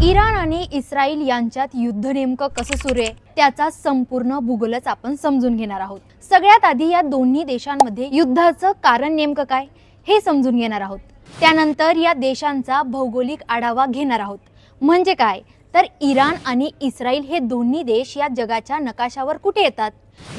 Iran आणि Israel यांच्यात युद्ध नेमकं कसं सुरू आहे त्याचा संपूर्ण भूगोलच आपण समजून घेणार आहोत। सगळ्यात आधी या दोन्ही देशांमध्ये युद्धाचं कारण नेमकं काय हे समजून घेणार आहोत। त्यानंतर या देशांचा भौगोलिक आढावा घेणार आहोत। म्हणजे काय तर इराण आणि इस्रायल हे दोन्ही देश या जगाच्या नकाशावर कुठे येतात,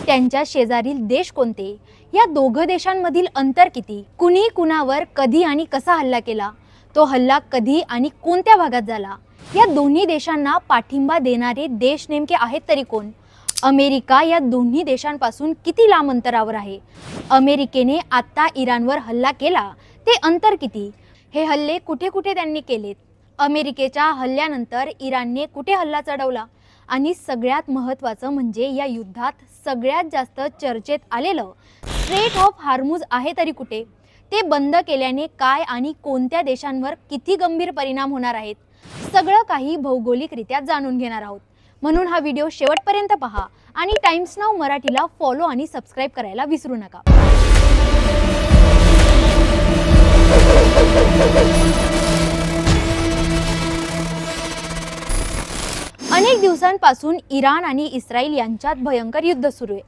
त्यांच्या शेजारील देश कोणते, या दोघं देशांमधील अंतर किती, कुणी कुणावर कधी आणि कसा हल्ला केला, तो हल्ला कधी आणि कोणत्या भागात झाला, या दोन्ही देशांना पाठिंबा देणारे देश नेमके आहेत तरी कोण, अमेरिका या दोन्ही देशांपासून किती लांब अंतरावर आहे, अमेरिकेने आता इराणवर हल्ला केला ते अंतर किती, हे हल्ले कुठे कुठे त्यांनी केलेत, अमेरिकेच्या हल्ल्यानंतर इराणने कुठे हल्ला चढवला, आणि सगळ्यात महत्त्वाचं म्हणजे या युद्धात सगळ्यात जास्त चर्चेत आलेलं स्ट्रेट ऑफ हार्मुज आहे तरी कुठे, ते बंद केल्याने काय आणि कोणत्या देशांवर किती गंभीर परिणाम होणार आहेत, सगळं काही भौगोलिकरित्या जाणून घेणार आहोत। म्हणून हा व्हिडिओ शेवटपर्यंत पहा आणि टाइम्स नाऊ मराठीला फॉलो आणि सबस्क्राइब करायला विसरू नका। अनेक दिवसांपासून इराण आणि इस्रायल यांच्यात भयंकर युद्ध सुरू आहे।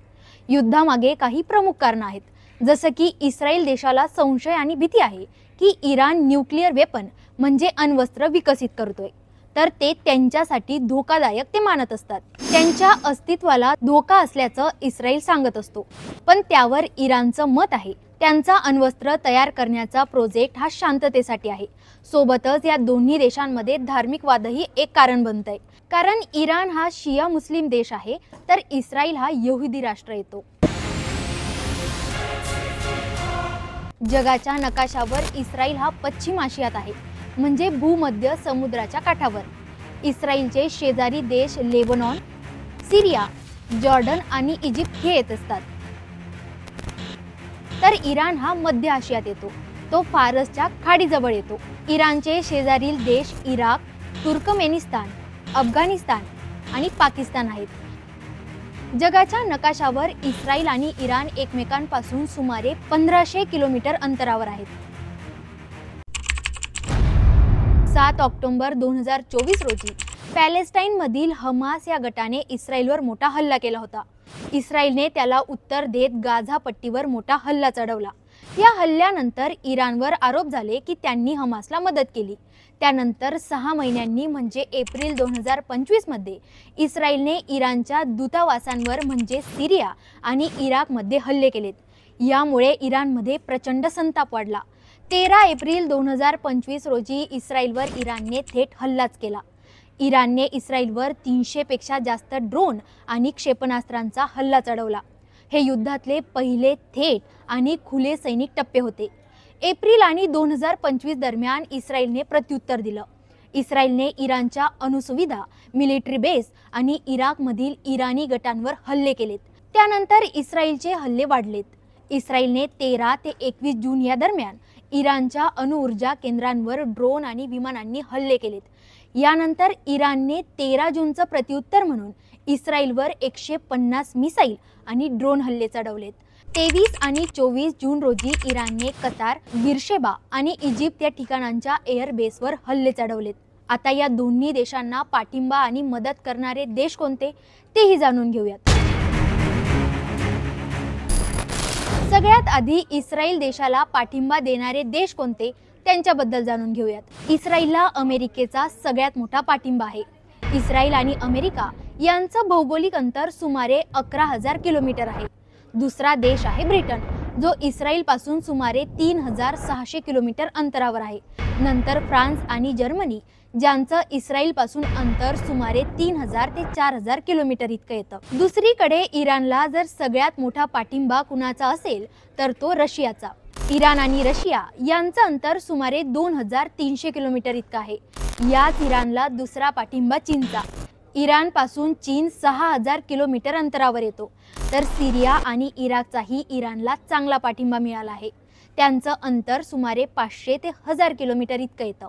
युद्धामागे काही प्रमुख कारणं आहेत, जसं की इस्रायल देशाला संशय आणि भीती आहे की इराण न्यूक्लिअर वेपन म्हणजे अण्वस्त्र विकसित करतोय, तर ते त्यांच्यासाठी धोकादायक ते मानत असतात। त्यांच्या अस्तित्वाला धोका असल्याचं इस्रायल सांगत असतो, पण त्यावर इराणचं मत आहे त्यांचा अण्वस्त्र तयार करण्याचा प्रोजेक्ट हा शांततेसाठी आहे। सोबतच या दोन्ही देशांमध्ये धार्मिक वादही एक कारण बनतंय, कारण इराण हा शिया मुस्लिम देश आहे तर इस्रायल हा यहुदी राष्ट्र येतो। जगाच्या नकाशावर इस्रायल हा पश्चिम आशियात आहे, म्हणजे भूमध्य समुद्राच्या काठावर। इस्रायलचे शेजारी देश लेबनॉन, सीरिया, जॉर्डन आणि इजिप्त हे येत असतात, तर इराण हा मध्य आशियात येतो, तो फारसच्या खाडीजवळ येतो। इराणचे शेजारील देश इराक, तुर्कमेनिस्तान, अफगाणिस्तान आणि पाकिस्तान आहेत। जगाच्या नकाशावर इस्रायल आणि इराण एकमेकांपासून सुमारे 1500 किलोमीटर अंतरावर आहेत। 7 ऑक्टोबर 2024 रोजी पॅलेस्टाईनमधील हमास या गटाने इस्रायलवर मोठा हल्ला केला होता। इस्रायलने त्याला उत्तर देत गाझा पट्टीवर मोठा हल्ला चढवला। या हल्ल्यानंतर इराणवर आरोप झाले की त्यांनी हमासला मदत केली। त्यानंतर 6 महिन्यांनी म्हणजे एप्रिल 2025 मध्ये इस्रायलने इराणच्या दूतावासांवर म्हणजे सीरिया आणि इराकमध्ये हल्ले केलेत। यामुळे इराणमध्ये प्रचंड संताप वाढला। 13 एप्रिल 2025 रोजी इस्रायलवर इराणने थेट हल्लाच केला। इराणने इस्रायलवर 300 पेक्षा जास्त ड्रोन आणि क्षेपणास्त्रांचा हल्ला चढवला। हे युद्धातले पहिले थेट आणि खुले सैनिक टप्पे होते। एप्रिल आणि 2025 दरम्यान इस्रायलने प्रत्युत्तर दिलं। इस्रायलने इराणच्या अणुसुविधा, मिलिटरी बेस आणि इराकमधील इराणी गटांवर हल्ले केलेत। त्यानंतर इस्रायलचे हल्ले वाढलेत। इस्रायलने 13 ते 21 जून या दरम्यान इराणच्या अणुऊर्जा केंद्रांवर ड्रोन आणि विमानांनी हल्ले केलेत। यानंतर इराणने 13 जूनचं प्रत्युत्तर म्हणून इस्रायलवर 150 मिसाईल आणि ड्रोन हल्ले चढवलेत। 23 आणि 24 जून रोजी इराणने कतार, बिरशेबा आणि इजिप्त या ठिकाणांच्या एअरबेसवर हल्ले चढवलेत। आता या दोन्ही देशांना पाठिंबा आणि मदत करणारे देश कोणते तेही जाणून घेऊयात। सगळ्यात आधी इस्रायल देशाला पाठिंबा देणारे देश कोणते त्यांच्याबद्दल जाणून घेऊयात। इस्रायलला अमेरिकेचा सगळ्यात मोठा पाठिंबा आहे। इस्रायल आणि अमेरिका यांचं भौगोलिक अंतर सुमारे 11,000 किलोमीटर आहे। दुसरा देश आहे ब्रिटन, जो इस्रायल पासून सुमारे 3600 किलोमीटर अंतरावर आहे। नंतर फ्रान्स आणि जर्मनी, ज्यांचं इस्रायल पासून अंतर सुमारे 3000 ते 4000 किलोमीटर इतकं येतं। दुसरीकडे इराणला जर सगळ्यात मोठा पाठिंबा कुणाचा असेल तर तो रशियाचा। इराण आणि रशिया यांचं अंतर सुमारे 2300 किलोमीटर इतकं आहे। याच इराणला दुसरा पाठिंबा चीनचा। इराण पासून चीन 6000 किलोमीटर अंतरावर येतो, तर सीरिया आणि इराकचाही इराणला चांगला पाठिंबा मिळाला आहे। त्यांचं अंतर सुमारे 500 ते 1000 किलोमीटर इतकं येतं।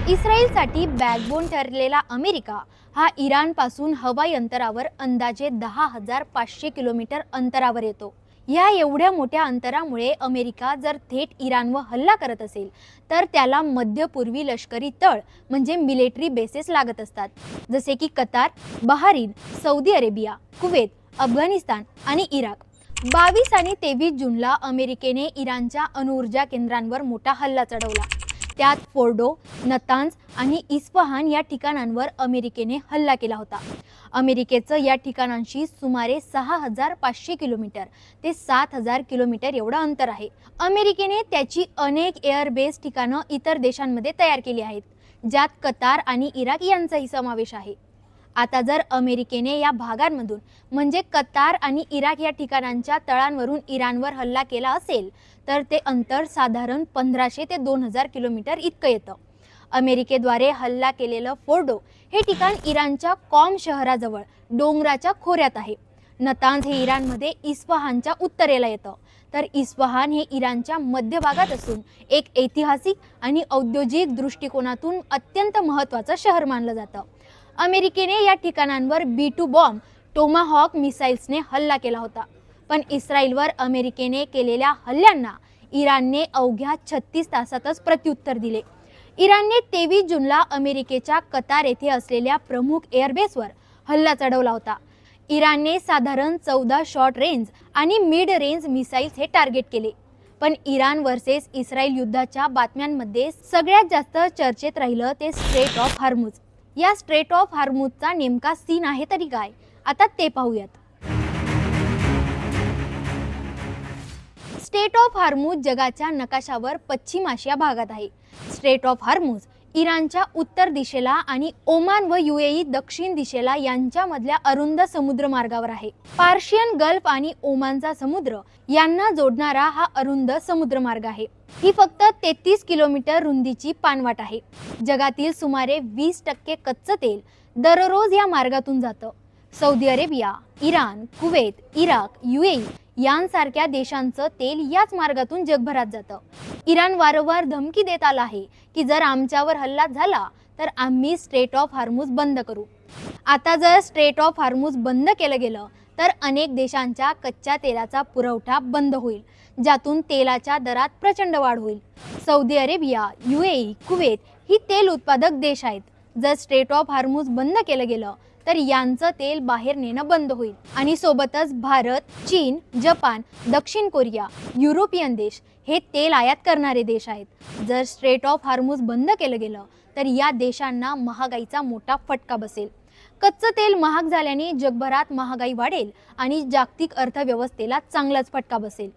इस्रायलसाठी बॅकबोन ठरलेला अमेरिका हा इराण पासून हवाई अंतरावर अंदाजे 10,500 किलोमीटर अंतरावर येतो। या एवढ्या मोठ्या अंतरामुळे अमेरिका जर थेट इराणवर हल्ला करत असेल तर त्याला मध्यपूर्वी लष्करी तळ म्हणजे मिलिटरी बेसेस लागत असतात, जसे की Qatar, Bahrain, Saudi Arabia, Kuwait, Afghanistan आणि इराक. 22 आणि 23 जूनला अमेरिकेने इराणच्या अणुऊर्जा केंद्रांवर मोठा हल्ला चढवला. त्यात फोर्डो, नतांज आणि इस्फहान या ठिकाणांवर अमेरिकेने हल्ला केला होता. अमेरिकेचं या ठिकाणांशी सुमारे 6500 किलोमीटर ते 7000 किलोमीटर एवढं अंतर आहे. अमेरिकेने त्याची अनेक एअरबेस ठिकाणं इतर देशांमध्ये तयार केली आहेत, ज्यात कतार आणि इराक यांचाही समावेश आहे. आता जर अमेरिकेने या भागांमधून म्हणजे कतार आणि इराक या ठिकाणांच्या तळांवरून इराणवर हल्ला केला असेल तर ते अंतर साधारण 1500 ते 2000 किलोमीटर इतकं येतं. अमेरिकेद्वारे हल्ला केलेलं फोर्डो हे ठिकाण इराणच्या कॉम शहराजवळ डोंगराच्या खोऱ्यात आहे. नतांज हे इराणमध्ये इस्फहानच्या उत्तरेला येतं, तर इस्फहान हे इराणच्या मध्य भागात असून एक ऐतिहासिक आणि औद्योगिक दृष्टिकोनातून अत्यंत महत्त्वाचं शहर मानलं जातं. अमेरिकेने या ठिकाणांवर B-2 बॉम्ब टोमाहॉक मिसाईल्सने हल्ला केला होता, पण इस्रायलवर अमेरिकेने केलेल्या हल्ल्यांना इराणने अवघ्या 36 तासातच प्रत्युत्तर दिले. इराणने 23 जूनला अमेरिकेच्या कतार येथे असलेल्या प्रमुख एअरबेसवर हल्ला चढवला होता. इराणने साधारण 14 शॉर्ट रेंज आणि मिड रेंज मिसाईल्स हे टार्गेट केले. पण इराण वर्सेस इस्रायल युद्धाच्या बातम्यांमध्ये सगळ्यात जास्त चर्चेत राहिलं ते स्ट्रेट ऑफ हॉर्मुझ. या स्ट्रेट ऑफ हॉर्मुझचा नेमका सीन आहे तरी काय, आता ते पाहूयात. स्ट्रेट ऑफ हॉर्मुझ जगाच्या नकाशावर पश्चिम आशिया भागात आहे. स्ट्रेट ऑफ हॉर्मुझ इराणच्या उत्तर दिशेला आणि ओमान व UAE दक्षिण दिशेला यांच्यामधल्या अरुंद समुद्रमार्गावर आहे. पार्शियन गल्फ आणि ओमानचा समुद्र यांना जोडणारा हा अरुंद समुद्रमार्ग आहे. ही फक्त 33 किलोमीटर रुंदीची पाणवाट आहे. जगातील सुमारे 20% कच्चं तेल दररोज या मार्गातून जातं. Saudi Arabia, Iran, Kuwait, Iraq, UAE यांसारख्या देशांचं तेल याच मार्गातून जगभरात जातं. इराण वारंवार धमकी देत आला आहे की जर आमच्यावर हल्ला झाला तर आम्ही स्ट्रेट ऑफ हॉर्मुझ बंद करू. आता जर स्ट्रेट ऑफ हॉर्मुझ बंद केलं गेलं तर अनेक देशांच्या कच्च्या तेलाचा पुरवठा बंद होईल, ज्यातून तेलाच्या दरात प्रचंड वाढ होईल. सौदी अरेबिया, UAE, कुवेत ही तेल उत्पादक देश आहेत. जर स्ट्रेट ऑफ हॉर्मुझ बंद केलं गेलं तर यांचं तेल बाहेर नेणं बंद होईल आणि सोबतच भारत, चीन, जपान, दक्षिण कोरिया, युरोपियन देश हे तेल आयात करणारे देश आहेत. जर स्ट्रेट ऑफ हॉर्मुझ बंद केलं गेलं तर या देशांना महागाईचा मोठा फटका बसेल. कच्चं तेल महाग झाल्याने जगभरात महागाई वाढेल आणि जागतिक अर्थव्यवस्थेला चांगलाच फटका बसेल.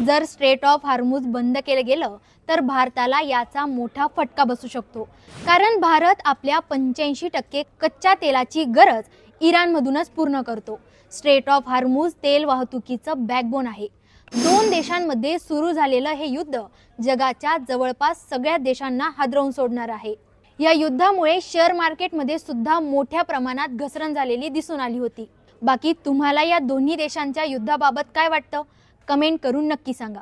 जर स्ट्रेट ऑफ हॉर्मुझ बंद केलं गेलं तर भारताला याचा मोठा फटका बसू शकतो, कारण भारत आपल्या 85% कच्च्या तेलाची गरज इराणमधूनच पूर्ण करतो. स्ट्रेट ऑफ हॉर्मुझ तेल वाहतुकीचं बॅकबोन आहे. दोन देशांमध्ये सुरू झालेलं हे युद्ध जगाच्या जवळपास सगळ्या देशांना हादरवून सोडणार आहे. या युद्धामुळे शेअर मार्केटमध्ये सुद्धा मोठ्या प्रमाणात घसरण झालेली दिसून आली होती. बाकी तुम्हाला या दोन्ही देशांच्या युद्धाबाबत काय वाटतं, कमेंट करून नक्की सांगा.